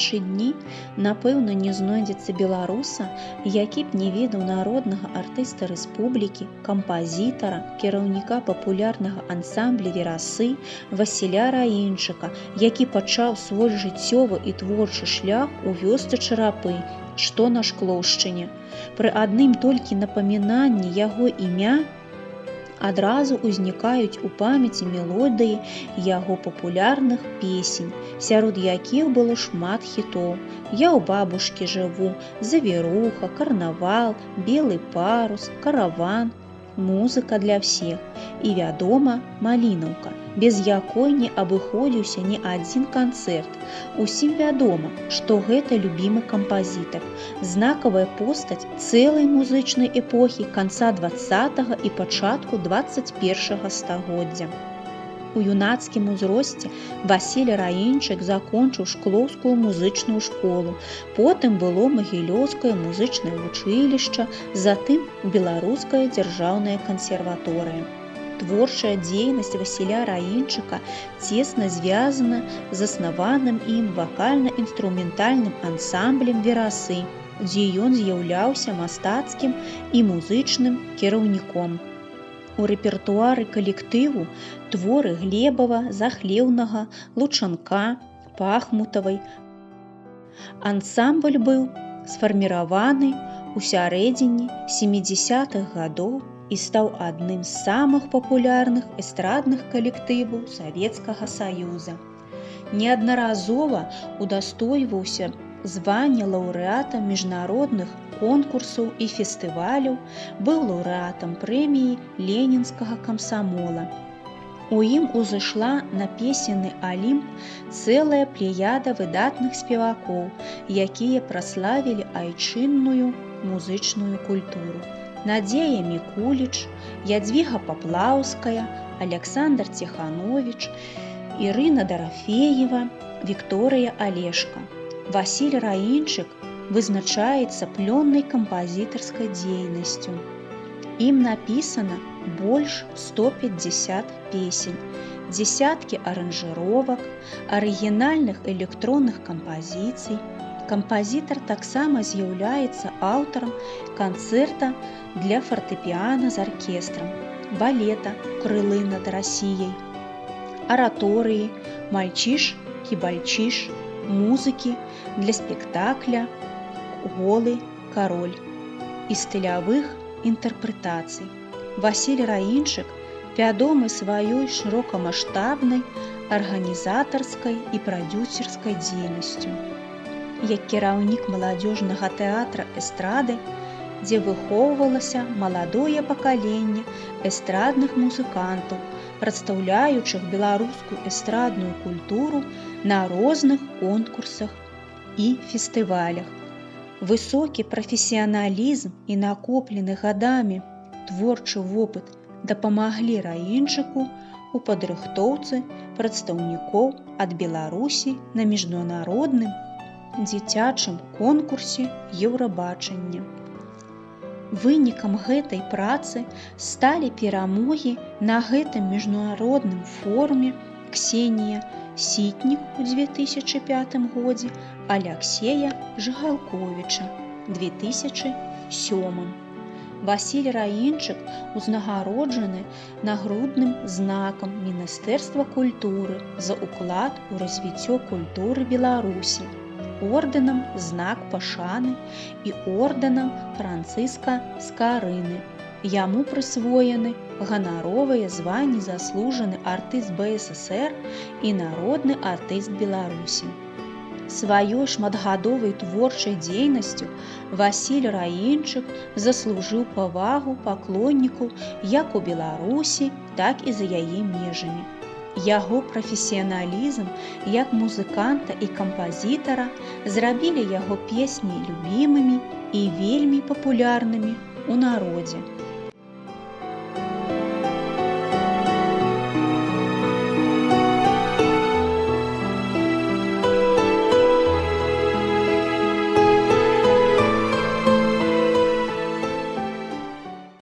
нашы дні, напэўна, не знойдзецца беларуса, які б не ведаў народнага артыста рэспублікі, кампазітара, кіраўніка папулярнага ансамбля «Верасы» Васіля Раінчыка, які пачаў свой жыццёвы і творчы шлях у вёсцы Чарапы, што на Шклоўшчыне. Пры адным толькі напамінанні яго імя адразу ўзнікаюць у памяці мелодыі яго папулярных песень, сярод якіх было шмат хітоў: «Я ў бабушкі жыву», «Завіруха», «Карнавал», «Белы парус», «Караван», «Музыка для всех» і, вядома, «Малінаўка», без якой не абыходзіўся ні адзін канцэрт. Усім вядома, што гэта любімы кампазітар, знакавая постаць цэлай музычнай эпохі канца 20-га і пачатку 21-га стагоддзя. У юнацкім узросце Васіль Раінчык закончыў Шклоўскую музычную школу, потым было Магілёўскае музычнае вучылішча, затым Беларуская дзяржаўная кансерваторыя. Творчая дзейнасць Васіля Раінчыка цесна звязана з заснаваным ім вакальна-інструментальным ансамблем «Верасы», дзе ён з'яўляўся мастацкім і музычным кіраўніком. У рэпертуары калектыву творы Глебава, Захлеўнага, Лучанка, Пахмутавай. Ансамбль быў сфарміраваны ў сярэдзіне 70-х гадоў і стаў адным з самых папулярных эстрадных калектываў Савецкага Саюза. Неаднаразова удастойваўся звання лаўрэата міжнародных конкурсаў і фестываляў, быў лаўрэатам прэміі Ленінскага камсамола. У ім узышла на песенны алімп цэлая плеяда выдатных спевакоў, якія праславілі айчынную музычную культуру. Надзея Мікуліч, Ядзвіга Паплаўская, Аляксандр Ціхановіч, Ірына Дарафеева, Вікторыя Алешка. Васіль Раінчык вызначаецца плённай кампазітарскай дзейнасцю. Ім напісана больш 150 песень, дзесяткі аранжыровак, арыгінальных электронных кампазіцый. Кампазітар таксама з'яўляецца аўтарам канцэрта для фартэпіяна з аркестрам, балета «Крылы над Расіяй», араторыі «Мальчиш-кібальчиш», музыкі для спектакля «Голы кароль» і стылявых інтэрпрэтацый. Васіль Раінчык вядомы сваёй шырокамаштабнай арганізатарскай і прадзюсерскай дзейнасцю. Як кіраўнік маладзёжнага тэатра эстрады, дзе выхоўвалася маладое пакаленне эстрадных музыкантаў, прадстаўляючых беларускую эстрадную культуру на розных конкурсах і фестывалях. Высокі прафесіяналізм і накоплены гадамі творчы вопыт дапамаглі Раінчыку у падрыхтоўцы прадстаўнікоў ад Беларусі на міжнародным дзіцячым конкурсе Еўрабачання. Вынікам гэтай працы сталі перамогі на гэтым міжнародным форуме Ксенія Сітнік у 2005 годзе, Аляксея Жыгалковіча 2007. Васіль Раінчык узнагароджаны нагрудным знакам Міністэрства культуры за ўклад у развіццё культуры Беларусі, ордэнам «Знак пашаны» і ордэнам Францыска Скарыны. Яму прысвоены ганаровыя званні «Заслужаны артыст БССР» і «Народны артыст Беларусі». Сваёй шматгадовай творчай дзейнасцю Васіль Раінчык заслужыў павагу паклоннікаў як у Беларусі, так і за яе межамі. Яго прафесіяналізм як музыканта і кампазітара зрабілі яго песні любімымі і вельмі папулярнымі ў народзе.